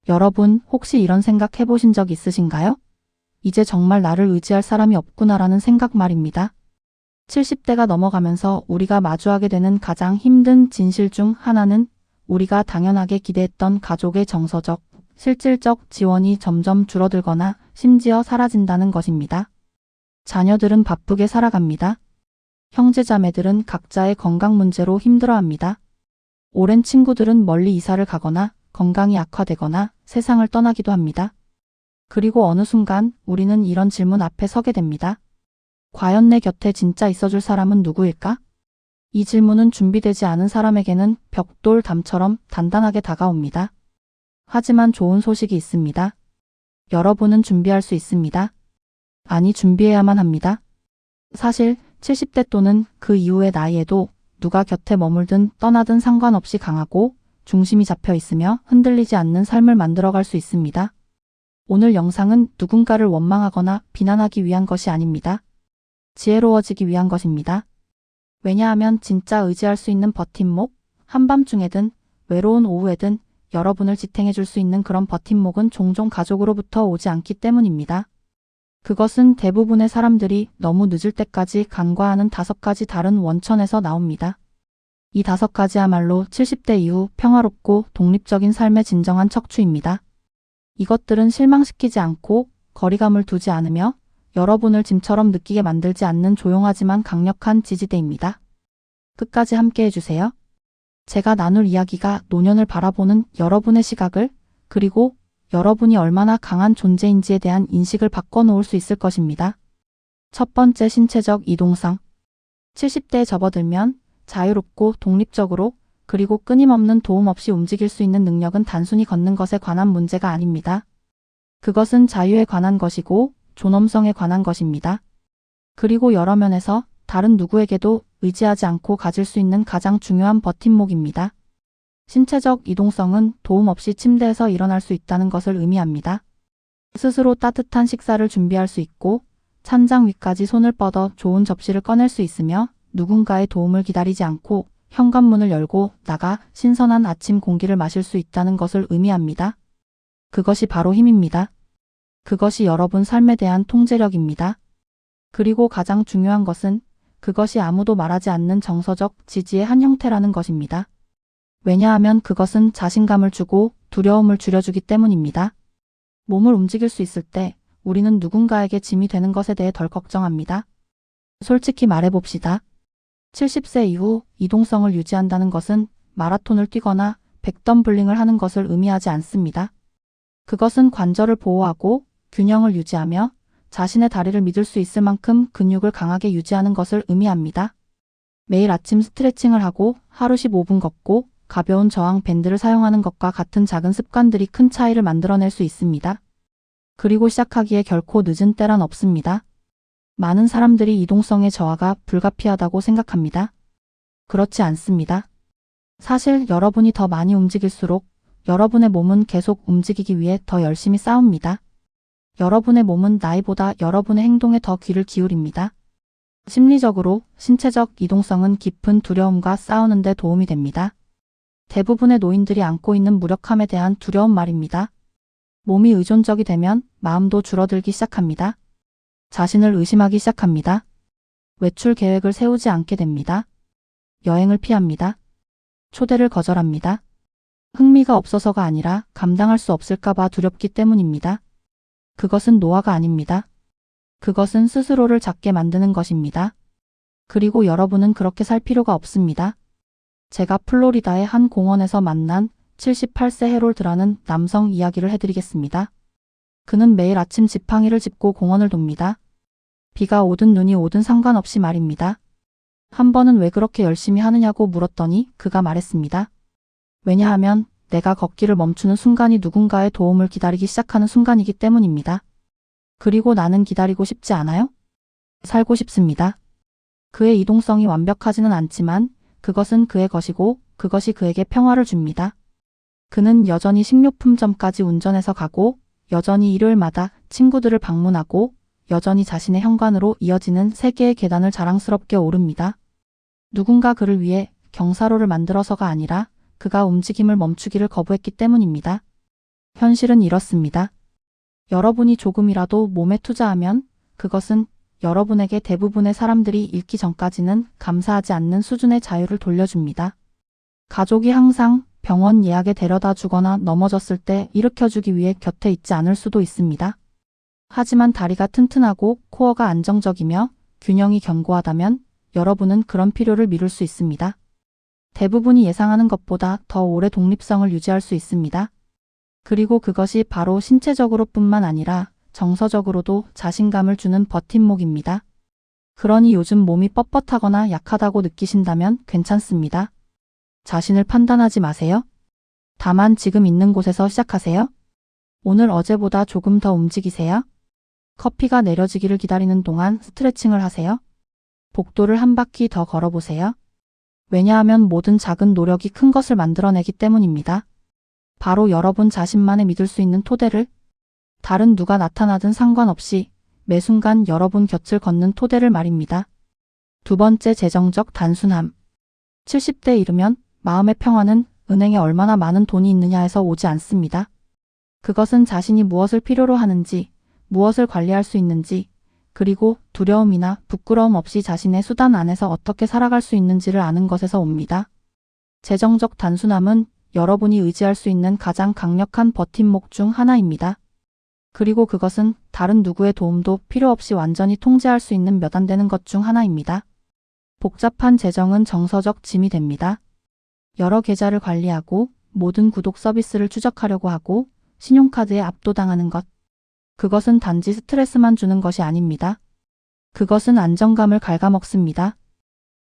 여러분, 혹시 이런 생각 해보신 적 있으신가요? 이제 정말 나를 의지할 사람이 없구나라는 생각 말입니다. 70대가 넘어가면서 우리가 마주하게 되는 가장 힘든 진실 중 하나는 우리가 당연하게 기대했던 가족의 정서적, 실질적 지원이 점점 줄어들거나 심지어 사라진다는 것입니다. 자녀들은 바쁘게 살아갑니다. 형제자매들은 각자의 건강 문제로 힘들어합니다. 오랜 친구들은 멀리 이사를 가거나 건강이 악화되거나 세상을 떠나기도 합니다. 그리고 어느 순간 우리는 이런 질문 앞에 서게 됩니다. 과연 내 곁에 진짜 있어줄 사람은 누구일까? 이 질문은 준비되지 않은 사람에게는 벽돌담처럼 단단하게 다가옵니다. 하지만 좋은 소식이 있습니다. 여러분은 준비할 수 있습니다. 아니, 준비해야만 합니다. 사실 70대 또는 그 이후의 나이에도 누가 곁에 머물든 떠나든 상관없이 강하고 중심이 잡혀 있으며 흔들리지 않는 삶을 만들어갈 수 있습니다. 오늘 영상은 누군가를 원망하거나 비난하기 위한 것이 아닙니다. 지혜로워지기 위한 것입니다. 왜냐하면 진짜 의지할 수 있는 버팀목, 한밤중에든 외로운 오후에든 여러분을 지탱해 줄 수 있는 그런 버팀목은 종종 가족으로부터 오지 않기 때문입니다. 그것은 대부분의 사람들이 너무 늦을 때까지 간과하는 5가지 다른 원천에서 나옵니다. 이 5가지야말로 70대 이후 평화롭고 독립적인 삶의 진정한 척추입니다. 이것들은 실망시키지 않고 거리감을 두지 않으며 여러분을 짐처럼 느끼게 만들지 않는 조용하지만 강력한 지지대입니다. 끝까지 함께 해주세요. 제가 나눌 이야기가 노년을 바라보는 여러분의 시각을, 그리고 여러분이 얼마나 강한 존재인지에 대한 인식을 바꿔놓을 수 있을 것입니다. 첫 번째, 신체적 이동성. 70대에 접어들면 자유롭고 독립적으로, 그리고 끊임없는 도움 없이 움직일 수 있는 능력은 단순히 걷는 것에 관한 문제가 아닙니다. 그것은 자유에 관한 것이고 존엄성에 관한 것입니다. 그리고 여러 면에서 다른 누구에게도 의지하지 않고 가질 수 있는 가장 중요한 버팀목입니다. 신체적 이동성은 도움 없이 침대에서 일어날 수 있다는 것을 의미합니다. 스스로 따뜻한 식사를 준비할 수 있고 찬장 위까지 손을 뻗어 좋은 접시를 꺼낼 수 있으며 누군가의 도움을 기다리지 않고 현관문을 열고 나가 신선한 아침 공기를 마실 수 있다는 것을 의미합니다. 그것이 바로 힘입니다. 그것이 여러분 삶에 대한 통제력입니다. 그리고 가장 중요한 것은 그것이 아무도 말하지 않는 정서적 지지의 한 형태라는 것입니다. 왜냐하면 그것은 자신감을 주고 두려움을 줄여주기 때문입니다. 몸을 움직일 수 있을 때 우리는 누군가에게 짐이 되는 것에 대해 덜 걱정합니다. 솔직히 말해봅시다. 70세 이후 이동성을 유지한다는 것은 마라톤을 뛰거나 백덤블링을 하는 것을 의미하지 않습니다. 그것은 관절을 보호하고 균형을 유지하며 자신의 다리를 믿을 수 있을 만큼 근육을 강하게 유지하는 것을 의미합니다. 매일 아침 스트레칭을 하고 하루 15분 걷고 가벼운 저항 밴드를 사용하는 것과 같은 작은 습관들이 큰 차이를 만들어낼 수 있습니다. 그리고 시작하기에 결코 늦은 때란 없습니다. 많은 사람들이 이동성의 저하가 불가피하다고 생각합니다. 그렇지 않습니다. 사실 여러분이 더 많이 움직일수록 여러분의 몸은 계속 움직이기 위해 더 열심히 싸웁니다. 여러분의 몸은 나이보다 여러분의 행동에 더 귀를 기울입니다. 심리적으로 신체적 이동성은 깊은 두려움과 싸우는 데 도움이 됩니다. 대부분의 노인들이 안고 있는 무력함에 대한 두려움 말입니다. 몸이 의존적이 되면 마음도 줄어들기 시작합니다. 자신을 의심하기 시작합니다. 외출 계획을 세우지 않게 됩니다. 여행을 피합니다. 초대를 거절합니다. 흥미가 없어서가 아니라 감당할 수 없을까봐 두렵기 때문입니다. 그것은 노화가 아닙니다. 그것은 스스로를 작게 만드는 것입니다. 그리고 여러분은 그렇게 살 필요가 없습니다. 제가 플로리다의 한 공원에서 만난 78세 해롤드라는 남성 이야기를 해드리겠습니다. 그는 매일 아침 지팡이를 짚고 공원을 돕니다. 비가 오든 눈이 오든 상관없이 말입니다. 한 번은 왜 그렇게 열심히 하느냐고 물었더니 그가 말했습니다. 왜냐하면 내가 걷기를 멈추는 순간이 누군가의 도움을 기다리기 시작하는 순간이기 때문입니다. 그리고 나는 기다리고 싶지 않아요? 살고 싶습니다. 그의 이동성이 완벽하지는 않지만 그것은 그의 것이고 그것이 그에게 평화를 줍니다. 그는 여전히 식료품점까지 운전해서 가고 여전히 일요일마다 친구들을 방문하고 여전히 자신의 현관으로 이어지는 3개의 계단을 자랑스럽게 오릅니다. 누군가 그를 위해 경사로를 만들어서가 아니라 그가 움직임을 멈추기를 거부했기 때문입니다. 현실은 이렇습니다. 여러분이 조금이라도 몸에 투자하면 그것은 여러분에게 대부분의 사람들이 잃기 전까지는 감사하지 않는 수준의 자유를 돌려줍니다. 가족이 항상 병원 예약에 데려다 주거나 넘어졌을 때 일으켜주기 위해 곁에 있지 않을 수도 있습니다. 하지만 다리가 튼튼하고 코어가 안정적이며 균형이 견고하다면 여러분은 그런 필요를 미룰 수 있습니다. 대부분이 예상하는 것보다 더 오래 독립성을 유지할 수 있습니다. 그리고 그것이 바로 신체적으로 뿐만 아니라 정서적으로도 자신감을 주는 버팀목입니다. 그러니 요즘 몸이 뻣뻣하거나 약하다고 느끼신다면 괜찮습니다. 자신을 판단하지 마세요. 다만 지금 있는 곳에서 시작하세요. 오늘 어제보다 조금 더 움직이세요. 커피가 내려지기를 기다리는 동안 스트레칭을 하세요. 복도를 한 바퀴 더 걸어보세요. 왜냐하면 모든 작은 노력이 큰 것을 만들어내기 때문입니다. 바로 여러분 자신만의 믿을 수 있는 토대를, 다른 누가 나타나든 상관없이 매 순간 여러분 곁을 걷는 토대를 말입니다. 두 번째, 재정적 단순함. 70대에 이르면 마음의 평화는 은행에 얼마나 많은 돈이 있느냐에서 오지 않습니다. 그것은 자신이 무엇을 필요로 하는지, 무엇을 관리할 수 있는지, 그리고 두려움이나 부끄러움 없이 자신의 수단 안에서 어떻게 살아갈 수 있는지를 아는 것에서 옵니다. 재정적 단순함은 여러분이 의지할 수 있는 가장 강력한 버팀목 중 하나입니다. 그리고 그것은 다른 누구의 도움도 필요 없이 완전히 통제할 수 있는 몇 안 되는 것 중 하나입니다. 복잡한 재정은 정서적 짐이 됩니다. 여러 계좌를 관리하고 모든 구독 서비스를 추적하려고 하고 신용카드에 압도당하는 것. 그것은 단지 스트레스만 주는 것이 아닙니다. 그것은 안정감을 갉아먹습니다.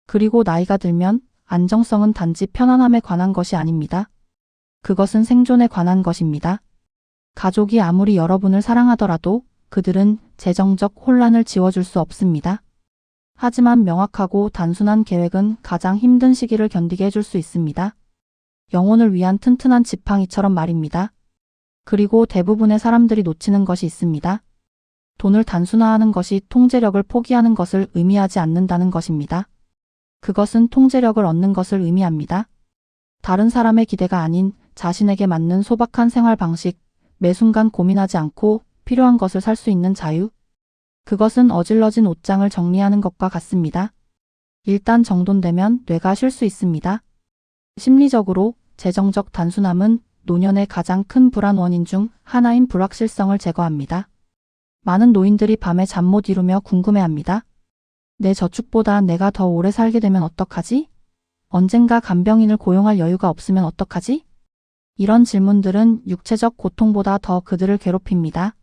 그리고 나이가 들면 안정성은 단지 편안함에 관한 것이 아닙니다. 그것은 생존에 관한 것입니다. 가족이 아무리 여러분을 사랑하더라도 그들은 재정적 혼란을 지워줄 수 없습니다. 하지만 명확하고 단순한 계획은 가장 힘든 시기를 견디게 해줄 수 있습니다. 영혼을 위한 튼튼한 지팡이처럼 말입니다. 그리고 대부분의 사람들이 놓치는 것이 있습니다. 돈을 단순화하는 것이 통제력을 포기하는 것을 의미하지 않는다는 것입니다. 그것은 통제력을 얻는 것을 의미합니다. 다른 사람의 기대가 아닌 자신에게 맞는 소박한 생활 방식, 매 순간 고민하지 않고 필요한 것을 살 수 있는 자유. 그것은 어질러진 옷장을 정리하는 것과 같습니다. 일단 정돈되면 뇌가 쉴 수 있습니다. 심리적으로 재정적 단순함은 노년의 가장 큰 불안 원인 중 하나인 불확실성을 제거합니다. 많은 노인들이 밤에 잠 못 이루며 궁금해합니다. 내 저축보다 내가 더 오래 살게 되면 어떡하지? 언젠가 간병인을 고용할 여유가 없으면 어떡하지? 이런 질문들은 육체적 고통보다 더 그들을 괴롭힙니다.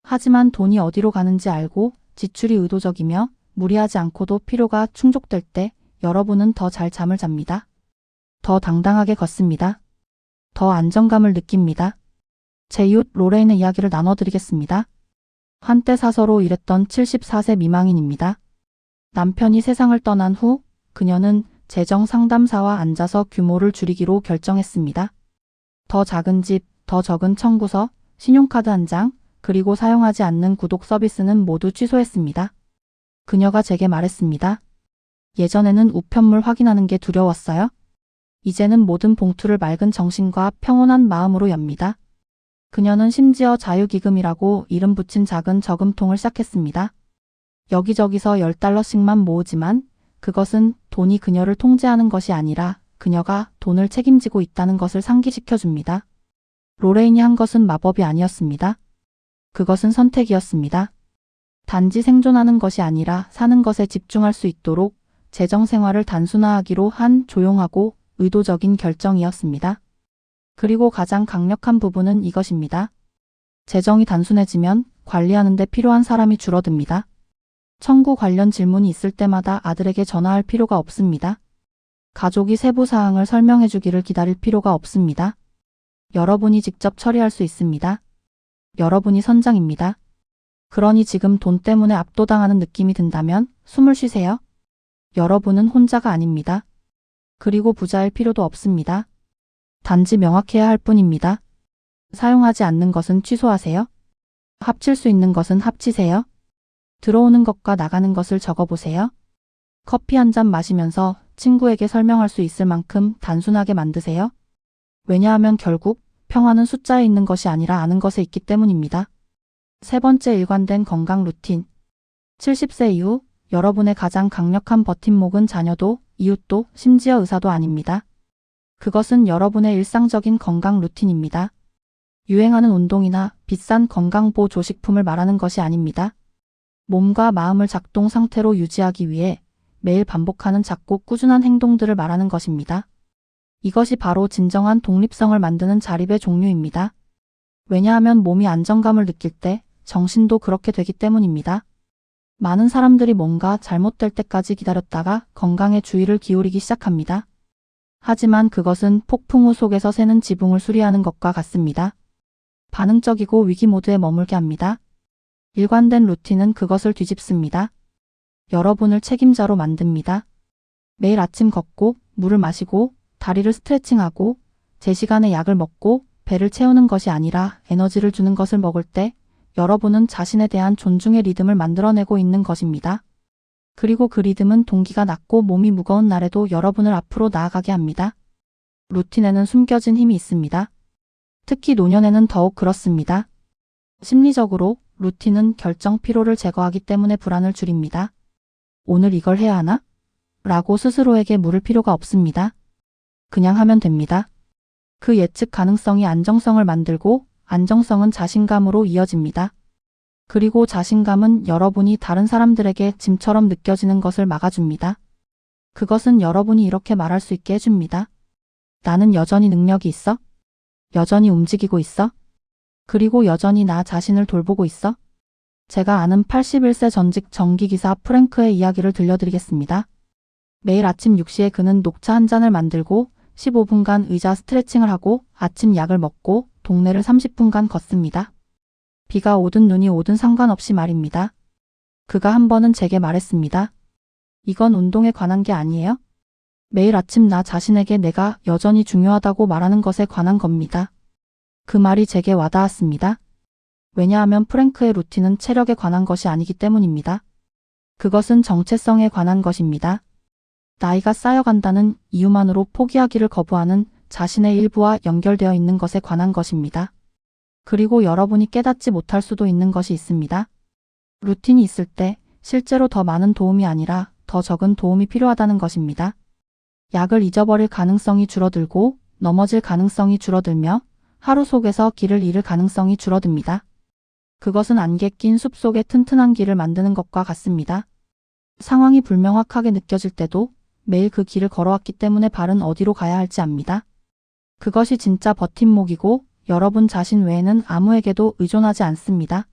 하지만 돈이 어디로 가는지 알고 지출이 의도적이며 무리하지 않고도 필요가 충족될 때 여러분은 더 잘 잠을 잡니다. 더 당당하게 걷습니다. 더 안정감을 느낍니다. 제 이웃 로레인의 이야기를 나눠드리겠습니다. 한때 사서로 일했던 74세 미망인입니다. 남편이 세상을 떠난 후 그녀는 재정 상담사와 앉아서 규모를 줄이기로 결정했습니다. 더 작은 집, 더 적은 청구서, 신용카드 한 장, 그리고 사용하지 않는 구독 서비스는 모두 취소했습니다. 그녀가 제게 말했습니다. 예전에는 우편물 확인하는 게 두려웠어요. 이제는 모든 봉투를 맑은 정신과 평온한 마음으로 엽니다. 그녀는 심지어 자유기금이라고 이름 붙인 작은 저금통을 시작했습니다. 여기저기서 $10씩만 모으지만 그것은 돈이 그녀를 통제하는 것이 아니라 그녀가 돈을 책임지고 있다는 것을 상기시켜 줍니다. 로레인이 한 것은 마법이 아니었습니다. 그것은 선택이었습니다. 단지 생존하는 것이 아니라 사는 것에 집중할 수 있도록 재정 생활을 단순화하기로 한 조용하고 의도적인 결정이었습니다. 그리고 가장 강력한 부분은 이것입니다. 재정이 단순해지면 관리하는 데 필요한 사람이 줄어듭니다. 청구 관련 질문이 있을 때마다 아들에게 전화할 필요가 없습니다. 가족이 세부 사항을 설명해 주기를 기다릴 필요가 없습니다. 여러분이 직접 처리할 수 있습니다. 여러분이 선장입니다. 그러니 지금 돈 때문에 압도당하는 느낌이 든다면 숨을 쉬세요. 여러분은 혼자가 아닙니다. 그리고 부자일 필요도 없습니다. 단지 명확해야 할 뿐입니다. 사용하지 않는 것은 취소하세요. 합칠 수 있는 것은 합치세요. 들어오는 것과 나가는 것을 적어보세요. 커피 한 잔 마시면서 친구에게 설명할 수 있을 만큼 단순하게 만드세요. 왜냐하면 결국 평화는 숫자에 있는 것이 아니라 아는 것에 있기 때문입니다. 세 번째, 일관된 건강 루틴. 70세 이후 여러분의 가장 강력한 버팀목은 자녀도, 이웃도, 심지어 의사도 아닙니다. 그것은 여러분의 일상적인 건강 루틴입니다. 유행하는 운동이나 비싼 건강보조식품을 말하는 것이 아닙니다. 몸과 마음을 작동 상태로 유지하기 위해 매일 반복하는 작고 꾸준한 행동들을 말하는 것입니다. 이것이 바로 진정한 독립성을 만드는 자립의 종류입니다. 왜냐하면 몸이 안정감을 느낄 때 정신도 그렇게 되기 때문입니다. 많은 사람들이 뭔가 잘못될 때까지 기다렸다가 건강에 주의를 기울이기 시작합니다. 하지만 그것은 폭풍우 속에서 새는 지붕을 수리하는 것과 같습니다. 반응적이고 위기 모드에 머물게 합니다. 일관된 루틴은 그것을 뒤집습니다. 여러분을 책임자로 만듭니다. 매일 아침 걷고, 물을 마시고, 다리를 스트레칭하고, 제 시간에 약을 먹고, 배를 채우는 것이 아니라 에너지를 주는 것을 먹을 때 여러분은 자신에 대한 존중의 리듬을 만들어내고 있는 것입니다. 그리고 그 리듬은 동기가 낮고 몸이 무거운 날에도 여러분을 앞으로 나아가게 합니다. 루틴에는 숨겨진 힘이 있습니다. 특히 노년에는 더욱 그렇습니다. 심리적으로 루틴은 결정 피로를 제거하기 때문에 불안을 줄입니다. 오늘 이걸 해야 하나? 라고 스스로에게 물을 필요가 없습니다. 그냥 하면 됩니다. 그 예측 가능성이 안정성을 만들고 안정성은 자신감으로 이어집니다. 그리고 자신감은 여러분이 다른 사람들에게 짐처럼 느껴지는 것을 막아줍니다. 그것은 여러분이 이렇게 말할 수 있게 해줍니다. 나는 여전히 능력이 있어? 여전히 움직이고 있어? 그리고 여전히 나 자신을 돌보고 있어? 제가 아는 81세 전직 전기기사 프랭크의 이야기를 들려드리겠습니다. 매일 아침 6시에 그는 녹차 한 잔을 만들고 15분간 의자 스트레칭을 하고 아침 약을 먹고 동네를 30분간 걷습니다. 비가 오든 눈이 오든 상관없이 말입니다. 그가 한 번은 제게 말했습니다. 이건 운동에 관한 게 아니에요? 매일 아침 나 자신에게 내가 여전히 중요하다고 말하는 것에 관한 겁니다. 그 말이 제게 와닿았습니다. 왜냐하면 프랭크의 루틴은 체력에 관한 것이 아니기 때문입니다. 그것은 정체성에 관한 것입니다. 나이가 쌓여간다는 이유만으로 포기하기를 거부하는 자신의 일부와 연결되어 있는 것에 관한 것입니다. 그리고 여러분이 깨닫지 못할 수도 있는 것이 있습니다. 루틴이 있을 때 실제로 더 많은 도움이 아니라 더 적은 도움이 필요하다는 것입니다. 약을 잊어버릴 가능성이 줄어들고 넘어질 가능성이 줄어들며 하루 속에서 길을 잃을 가능성이 줄어듭니다. 그것은 안개 낀 숲 속에 튼튼한 길을 만드는 것과 같습니다. 상황이 불명확하게 느껴질 때도 매일 그 길을 걸어왔기 때문에 발은 어디로 가야 할지 압니다. 그것이 진짜 버팀목이고 여러분 자신 외에는 아무에게도 의존하지 않습니다.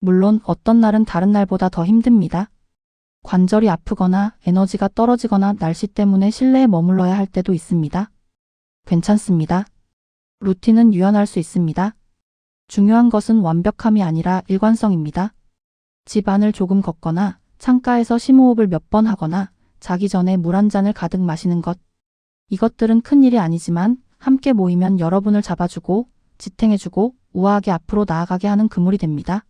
물론 어떤 날은 다른 날보다 더 힘듭니다. 관절이 아프거나 에너지가 떨어지거나 날씨 때문에 실내에 머물러야 할 때도 있습니다. 괜찮습니다. 루틴은 유연할 수 있습니다. 중요한 것은 완벽함이 아니라 일관성입니다. 집 안을 조금 걷거나 창가에서 심호흡을 몇 번 하거나 자기 전에 물 한 잔을 가득 마시는 것. 이것들은 큰 일이 아니지만 함께 모이면 여러분을 잡아주고 지탱해주고 우아하게 앞으로 나아가게 하는 그물이 됩니다.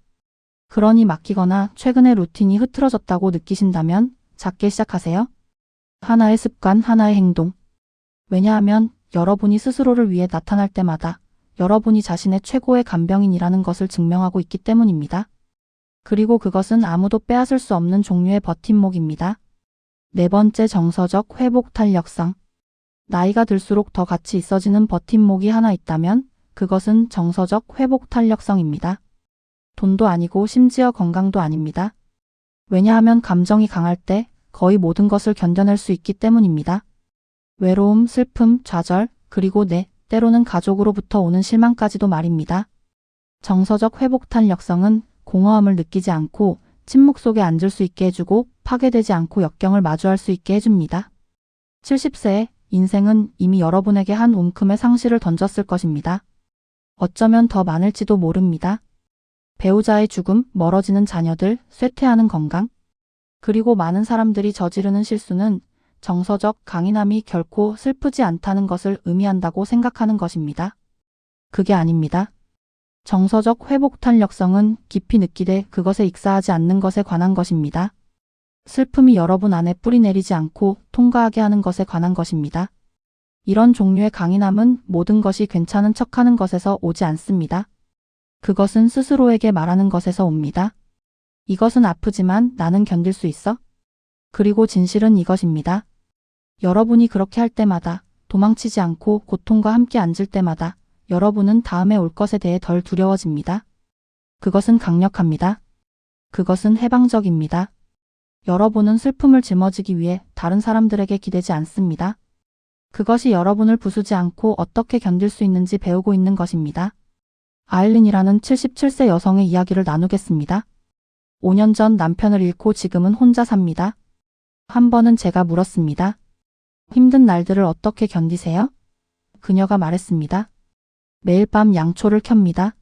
그러니 맡기거나 최근에 루틴이 흐트러졌다고 느끼신다면 작게 시작하세요. 하나의 습관, 하나의 행동. 왜냐하면 여러분이 스스로를 위해 나타날 때마다 여러분이 자신의 최고의 간병인이라는 것을 증명하고 있기 때문입니다. 그리고 그것은 아무도 빼앗을 수 없는 종류의 버팀목입니다. 네 번째, 정서적 회복 탄력성. 나이가 들수록 더 가치 있어지는 버팀목이 하나 있다면 그것은 정서적 회복 탄력성입니다. 돈도 아니고 심지어 건강도 아닙니다. 왜냐하면 감정이 강할 때 거의 모든 것을 견뎌낼 수 있기 때문입니다. 외로움, 슬픔, 좌절, 그리고 때로는 가족으로부터 오는 실망까지도 말입니다. 정서적 회복 탄력성은 공허함을 느끼지 않고 침묵 속에 앉을 수 있게 해주고 파괴되지 않고 역경을 마주할 수 있게 해줍니다. 70세의 인생은 이미 여러분에게 한 움큼의 상실을 던졌을 것입니다. 어쩌면 더 많을지도 모릅니다. 배우자의 죽음, 멀어지는 자녀들, 쇠퇴하는 건강. 그리고 많은 사람들이 저지르는 실수는 정서적 강인함이 결코 슬프지 않다는 것을 의미한다고 생각하는 것입니다. 그게 아닙니다. 정서적 회복 탄력성은 깊이 느끼되 그것에 익사하지 않는 것에 관한 것입니다. 슬픔이 여러분 안에 뿌리내리지 않고 통과하게 하는 것에 관한 것입니다. 이런 종류의 강인함은 모든 것이 괜찮은 척하는 것에서 오지 않습니다. 그것은 스스로에게 말하는 것에서 옵니다. 이것은 아프지만 나는 견딜 수 있어. 그리고 진실은 이것입니다. 여러분이 그렇게 할 때마다, 도망치지 않고 고통과 함께 앉을 때마다 여러분은 다음에 올 것에 대해 덜 두려워집니다. 그것은 강력합니다. 그것은 해방적입니다. 여러분은 슬픔을 짊어지기 위해 다른 사람들에게 기대지 않습니다. 그것이 여러분을 부수지 않고 어떻게 견딜 수 있는지 배우고 있는 것입니다. 아일린이라는 77세 여성의 이야기를 나누겠습니다. 5년 전 남편을 잃고 지금은 혼자 삽니다. 한 번은 제가 물었습니다. 힘든 날들을 어떻게 견디세요? 그녀가 말했습니다. 매일 밤 양초를 켭니다.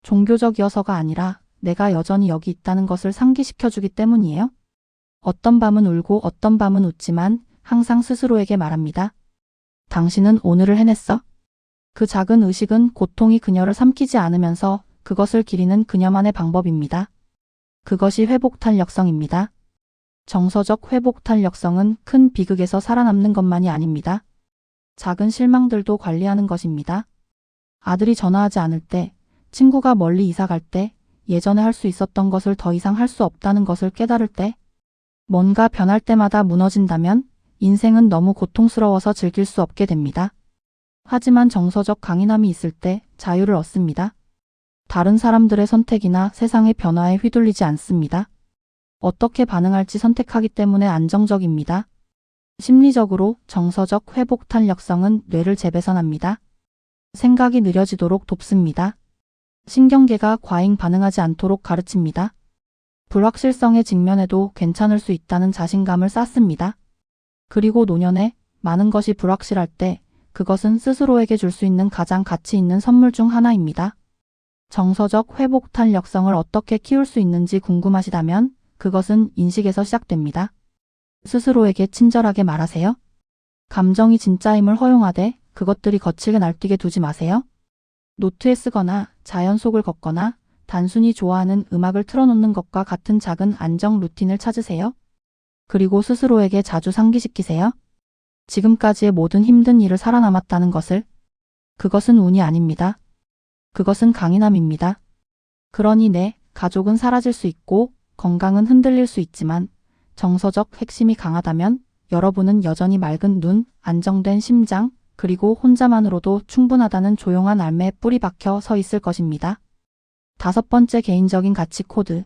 종교적이어서가 아니라 내가 여전히 여기 있다는 것을 상기시켜주기 때문이에요. 어떤 밤은 울고 어떤 밤은 웃지만 항상 스스로에게 말합니다. 당신은 오늘을 해냈어. 그 작은 의식은 고통이 그녀를 삼키지 않으면서 그것을 기리는 그녀만의 방법입니다. 그것이 회복 탄력성입니다. 정서적 회복 탄력성은 큰 비극에서 살아남는 것만이 아닙니다. 작은 실망들도 관리하는 것입니다. 아들이 전화하지 않을 때, 친구가 멀리 이사 갈 때, 예전에 할 수 있었던 것을 더 이상 할 수 없다는 것을 깨달을 때, 뭔가 변할 때마다 무너진다면 인생은 너무 고통스러워서 즐길 수 없게 됩니다. 하지만 정서적 강인함이 있을 때 자유를 얻습니다. 다른 사람들의 선택이나 세상의 변화에 휘둘리지 않습니다. 어떻게 반응할지 선택하기 때문에 안정적입니다. 심리적으로 정서적 회복 탄력성은 뇌를 재배선합니다. 생각이 느려지도록 돕습니다. 신경계가 과잉 반응하지 않도록 가르칩니다. 불확실성에 직면해도 괜찮을 수 있다는 자신감을 쌓습니다. 그리고 노년에 많은 것이 불확실할 때 그것은 스스로에게 줄 수 있는 가장 가치 있는 선물 중 하나입니다. 정서적 회복 탄력성을 어떻게 키울 수 있는지 궁금하시다면 그것은 인식에서 시작됩니다. 스스로에게 친절하게 말하세요. 감정이 진짜임을 허용하되 그것들이 거칠게 날뛰게 두지 마세요. 노트에 쓰거나 자연 속을 걷거나 단순히 좋아하는 음악을 틀어놓는 것과 같은 작은 안정 루틴을 찾으세요. 그리고 스스로에게 자주 상기시키세요. 지금까지의 모든 힘든 일을 살아남았다는 것을. 그것은 운이 아닙니다. 그것은 강인함입니다. 그러니 내 가족은 사라질 수 있고 건강은 흔들릴 수 있지만 정서적 핵심이 강하다면 여러분은 여전히 맑은 눈, 안정된 심장, 그리고 혼자만으로도 충분하다는 조용한 알매에 뿌리 박혀 서 있을 것입니다. 5번째 개인적인 가치 코드.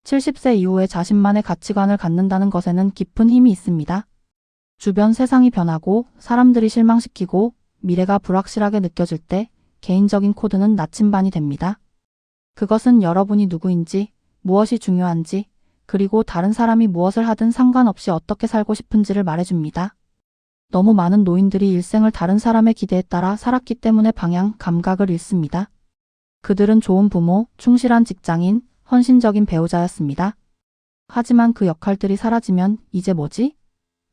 70세 이후에 자신만의 가치관을 갖는다는 것에는 깊은 힘이 있습니다. 주변 세상이 변하고 사람들이 실망시키고 미래가 불확실하게 느껴질 때 개인적인 코드는 나침반이 됩니다. 그것은 여러분이 누구인지, 무엇이 중요한지, 그리고 다른 사람이 무엇을 하든 상관없이 어떻게 살고 싶은지를 말해줍니다. 너무 많은 노인들이 일생을 다른 사람의 기대에 따라 살았기 때문에 방향, 감각을 잃습니다. 그들은 좋은 부모, 충실한 직장인, 헌신적인 배우자였습니다. 하지만 그 역할들이 사라지면 이제 뭐지?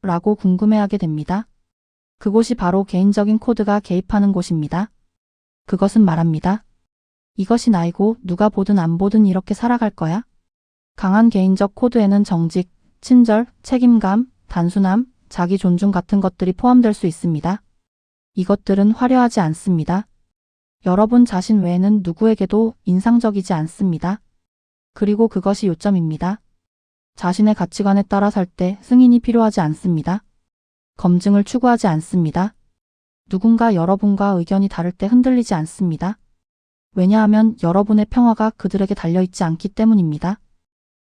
라고 궁금해하게 됩니다. 그곳이 바로 개인적인 코드가 개입하는 곳입니다. 그것은 말합니다. 이것이 나이고 누가 보든 안 보든 이렇게 살아갈 거야. 강한 개인적 코드에는 정직, 친절, 책임감, 단순함, 자기 존중 같은 것들이 포함될 수 있습니다. 이것들은 화려하지 않습니다. 여러분 자신 외에는 누구에게도 인상적이지 않습니다. 그리고 그것이 요점입니다. 자신의 가치관에 따라 살 때 승인이 필요하지 않습니다. 검증을 추구하지 않습니다. 누군가 여러분과 의견이 다를 때 흔들리지 않습니다. 왜냐하면 여러분의 평화가 그들에게 달려있지 않기 때문입니다.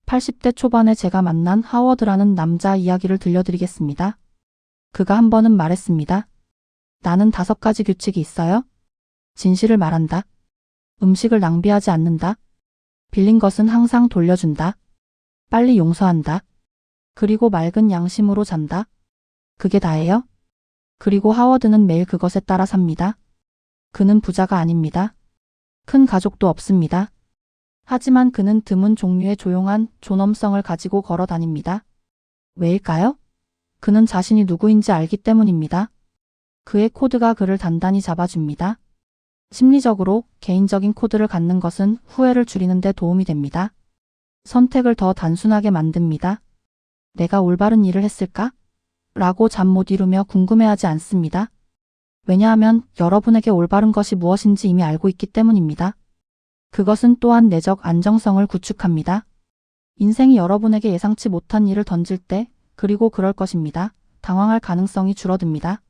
80대 초반에 제가 만난 하워드라는 남자 이야기를 들려드리겠습니다. 그가 한 번은 말했습니다. 나는 5가지 규칙이 있어요. 진실을 말한다. 음식을 낭비하지 않는다. 빌린 것은 항상 돌려준다. 빨리 용서한다. 그리고 맑은 양심으로 잔다. 그게 다예요. 그리고 하워드는 매일 그것에 따라 삽니다. 그는 부자가 아닙니다. 큰 가족도 없습니다. 하지만 그는 드문 종류의 조용한 존엄성을 가지고 걸어 다닙니다. 왜일까요? 그는 자신이 누구인지 알기 때문입니다. 그의 코드가 그를 단단히 잡아줍니다. 심리적으로 개인적인 코드를 갖는 것은 후회를 줄이는 데 도움이 됩니다. 선택을 더 단순하게 만듭니다. 내가 올바른 일을 했을까? 라고 잠 못 이루며 궁금해하지 않습니다. 왜냐하면 여러분에게 올바른 것이 무엇인지 이미 알고 있기 때문입니다. 그것은 또한 내적 안정성을 구축합니다. 인생이 여러분에게 예상치 못한 일을 던질 때, 그리고 그럴 것입니다. 당황할 가능성이 줄어듭니다.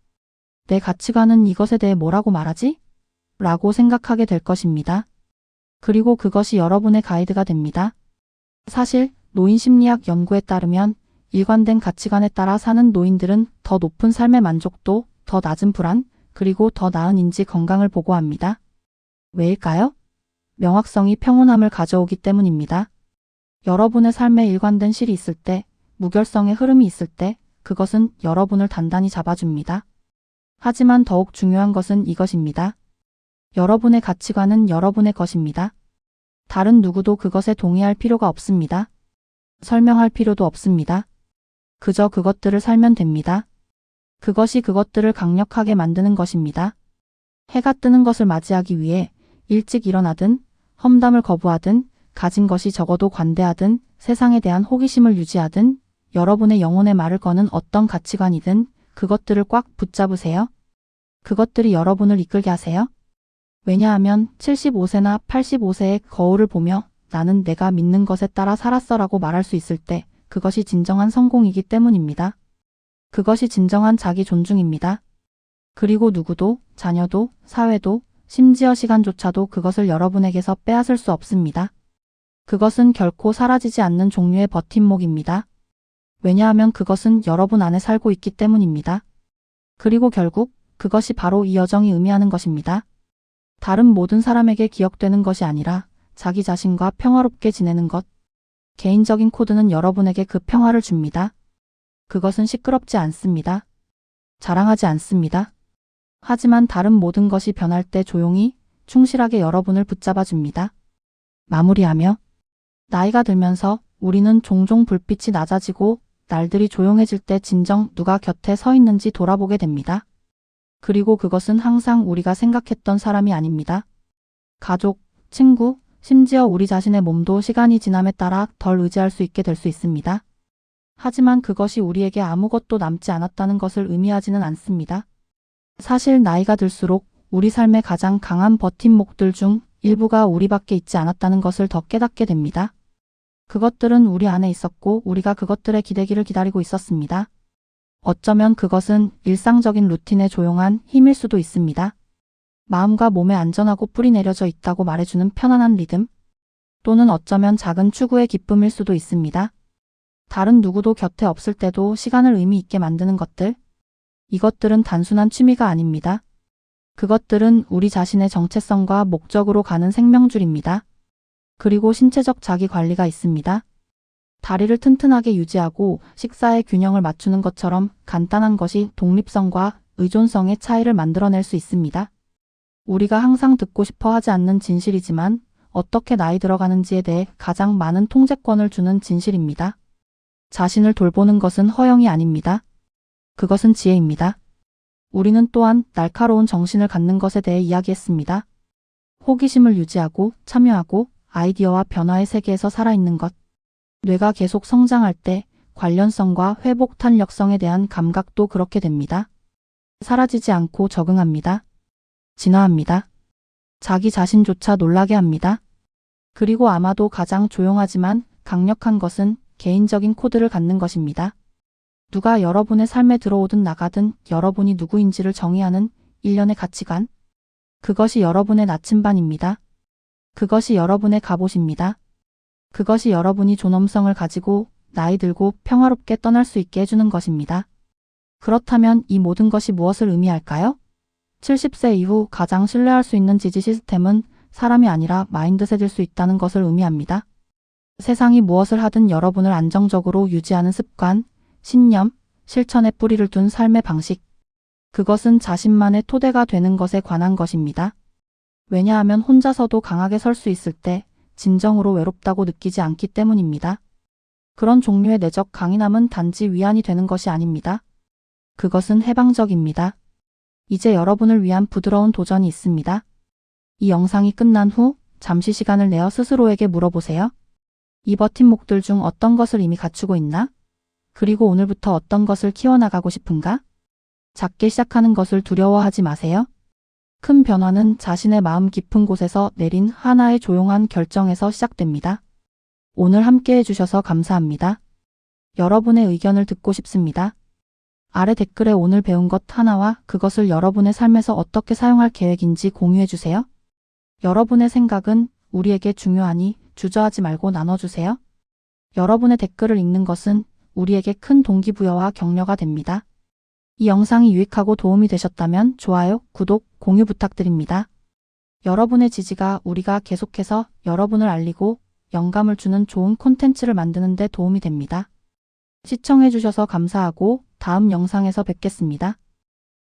내 가치관은 이것에 대해 뭐라고 말하지? 라고 생각하게 될 것입니다. 그리고 그것이 여러분의 가이드가 됩니다. 사실 노인 심리학 연구에 따르면 일관된 가치관에 따라 사는 노인들은 더 높은 삶의 만족도, 더 낮은 불안, 그리고 더 나은 인지 건강을 보고합니다. 왜일까요? 명확성이 평온함을 가져오기 때문입니다. 여러분의 삶에 일관된 실이 있을 때, 무결성의 흐름이 있을 때, 그것은 여러분을 단단히 잡아줍니다. 하지만 더욱 중요한 것은 이것입니다. 여러분의 가치관은 여러분의 것입니다. 다른 누구도 그것에 동의할 필요가 없습니다. 설명할 필요도 없습니다. 그저 그것들을 살면 됩니다. 그것이 그것들을 강력하게 만드는 것입니다. 해가 뜨는 것을 맞이하기 위해 일찍 일어나든, 험담을 거부하든, 가진 것이 적어도 관대하든, 세상에 대한 호기심을 유지하든, 여러분의 영혼의 말을 거는 어떤 가치관이든 그것들을 꽉 붙잡으세요. 그것들이 여러분을 이끌게 하세요. 왜냐하면 75세나 85세의 거울을 보며 나는 내가 믿는 것에 따라 살았어라고 말할 수 있을 때 그것이 진정한 성공이기 때문입니다. 그것이 진정한 자기 존중입니다. 그리고 누구도, 자녀도, 사회도, 심지어 시간조차도 그것을 여러분에게서 빼앗을 수 없습니다. 그것은 결코 사라지지 않는 종류의 버팀목입니다. 왜냐하면 그것은 여러분 안에 살고 있기 때문입니다. 그리고 결국 그것이 바로 이 여정이 의미하는 것입니다. 다른 모든 사람에게 기억되는 것이 아니라 자기 자신과 평화롭게 지내는 것. 개인적인 코드는 여러분에게 그 평화를 줍니다. 그것은 시끄럽지 않습니다. 자랑하지 않습니다. 하지만 다른 모든 것이 변할 때 조용히, 충실하게 여러분을 붙잡아 줍니다. 마무리하며 나이가 들면서 우리는 종종 불빛이 낮아지고 날들이 조용해질 때 진정 누가 곁에 서 있는지 돌아보게 됩니다. 그리고 그것은 항상 우리가 생각했던 사람이 아닙니다. 가족, 친구, 심지어 우리 자신의 몸도 시간이 지남에 따라 덜 의지할 수 있게 될 수 있습니다. 하지만 그것이 우리에게 아무것도 남지 않았다는 것을 의미하지는 않습니다. 사실 나이가 들수록 우리 삶의 가장 강한 버팀목들 중 일부가 우리밖에 있지 않았다는 것을 더 깨닫게 됩니다. 그것들은 우리 안에 있었고 우리가 그것들의 기대기를 기다리고 있었습니다. 어쩌면 그것은 일상적인 루틴의 조용한 힘일 수도 있습니다. 마음과 몸에 안전하고 뿌리 내려져 있다고 말해주는 편안한 리듬, 또는 어쩌면 작은 추구의 기쁨일 수도 있습니다. 다른 누구도 곁에 없을 때도 시간을 의미 있게 만드는 것들, 이것들은 단순한 취미가 아닙니다. 그것들은 우리 자신의 정체성과 목적으로 가는 생명줄입니다. 그리고 신체적 자기 관리가 있습니다. 다리를 튼튼하게 유지하고 식사의 균형을 맞추는 것처럼 간단한 것이 독립성과 의존성의 차이를 만들어낼 수 있습니다. 우리가 항상 듣고 싶어 하지 않는 진실이지만 어떻게 나이 들어가는지에 대해 가장 많은 통제권을 주는 진실입니다. 자신을 돌보는 것은 허영이 아닙니다. 그것은 지혜입니다. 우리는 또한 날카로운 정신을 갖는 것에 대해 이야기했습니다. 호기심을 유지하고 참여하고 아이디어와 변화의 세계에서 살아있는 것. 뇌가 계속 성장할 때 관련성과 회복 탄력성에 대한 감각도 그렇게 됩니다. 사라지지 않고 적응합니다. 진화합니다. 자기 자신조차 놀라게 합니다. 그리고 아마도 가장 조용하지만 강력한 것은 개인적인 코드를 갖는 것입니다. 누가 여러분의 삶에 들어오든 나가든 여러분이 누구인지를 정의하는 일련의 가치관. 그것이 여러분의 나침반입니다. 그것이 여러분의 갑옷입니다. 그것이 여러분이 존엄성을 가지고 나이 들고 평화롭게 떠날 수 있게 해주는 것입니다. 그렇다면 이 모든 것이 무엇을 의미할까요? 70세 이후 가장 신뢰할 수 있는 지지 시스템은 사람이 아니라 마인드셋일 수 있다는 것을 의미합니다. 세상이 무엇을 하든 여러분을 안정적으로 유지하는 습관, 신념, 실천에 뿌리를 둔 삶의 방식. 그것은 자신만의 토대가 되는 것에 관한 것입니다. 왜냐하면 혼자서도 강하게 설 수 있을 때 진정으로 외롭다고 느끼지 않기 때문입니다. 그런 종류의 내적 강인함은 단지 위안이 되는 것이 아닙니다. 그것은 해방적입니다. 이제 여러분을 위한 부드러운 도전이 있습니다. 이 영상이 끝난 후 잠시 시간을 내어 스스로에게 물어보세요. 이 버팀목들 중 어떤 것을 이미 갖추고 있나? 그리고 오늘부터 어떤 것을 키워나가고 싶은가? 작게 시작하는 것을 두려워하지 마세요. 큰 변화는 자신의 마음 깊은 곳에서 내린 하나의 조용한 결정에서 시작됩니다. 오늘 함께 해주셔서 감사합니다. 여러분의 의견을 듣고 싶습니다. 아래 댓글에 오늘 배운 것 하나와 그것을 여러분의 삶에서 어떻게 사용할 계획인지 공유해주세요. 여러분의 생각은 우리에게 중요하니 주저하지 말고 나눠주세요. 여러분의 댓글을 읽는 것은 우리에게 큰 동기부여와 격려가 됩니다. 이 영상이 유익하고 도움이 되셨다면 좋아요, 구독, 공유 부탁드립니다. 여러분의 지지가 우리가 계속해서 여러분을 알리고 영감을 주는 좋은 콘텐츠를 만드는 데 도움이 됩니다. 시청해주셔서 감사하고 다음 영상에서 뵙겠습니다.